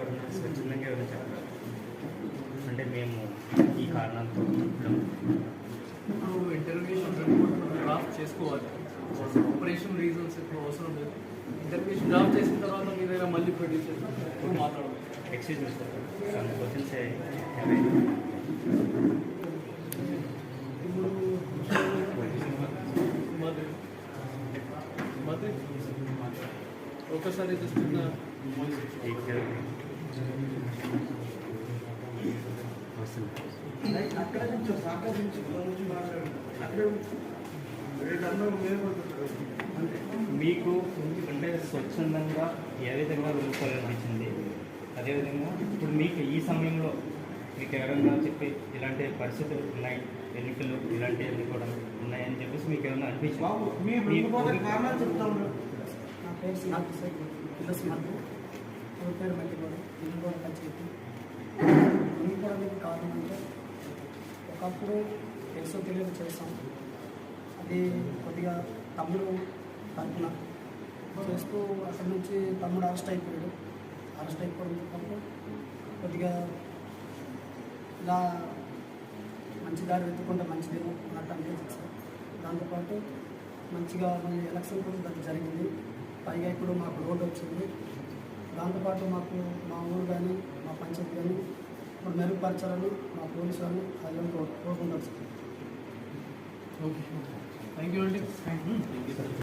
ఎవరైనా స్వచ్ఛందంగా ఎవరైనా చెప్పారు అంటే మేము ఈ కారణంతో ఇంటర్వ్యూషన్ డ్రాఫ్ట్ చేసుకోవాలి. ఆపరేషన్ రీజన్స్ ఎక్కువ అవసరం లేదు. ఇంటర్వ్యూషన్ డ్రాఫ్ట్ చేసిన తర్వాత మీ దగ్గర మళ్ళీ ప్రొడ్యూస్ చేసి మాట్లాడాలి. Excuse me sir some questions ఒకసారి చూస్తున్న అక్కడ నుంచి మీకు అంటే స్వచ్ఛందంగా ఏ విధంగా వెళ్ళిపోవాలనిపించింది, అదేవిధంగా ఇప్పుడు మీకు ఈ సమయంలో మీకు ఎవరైనా చెప్పి ఇలాంటి పరిస్థితులు ఉన్నాయి, ఎన్నికలు ఇలాంటివన్నీ కూడా ఉన్నాయని చెప్పేసి మీకు ఏమైనా అనిపించింది? కారణాలు చెప్తాను. నా పేరు పిల్లస్మర్లు ఊరి పేరు మట్టిగూడ ఇల్లుగూడ పంచాయతీ. వెళ్ళిపోవడానికి కారణం అంటే ఒకప్పుడు తెలుసో తెలియదు చేస్తాం. అది కొద్దిగా తమ్ముడు తరపున చేస్తూ అక్కడి నుంచి తమ్ముడు అరెస్ట్ అయిపోయాడు. అరెస్ట్ అయిపోవడంతో కొద్దిగా ఇలా మంచి దారి వెతుక్కుంటే మంచిదేమో అన్నట్టు అనిపించింది సార్. దాంతోపాటు మంచిగా మళ్ళీ ఎలక్షన్ కూడా జరిగింది. పైగా ఇప్పుడు మాకు రోడ్డు వచ్చింది. దాంతోపాటు మాకు మా ఊరు కానీ మా పంచాయతీ కానీ ఇప్పుడు మెరుగుపరచాలని మా పోలీసు వాళ్ళు అది కోరుకుంటారు సార్. ఓకే, థ్యాంక్ యూ అండి.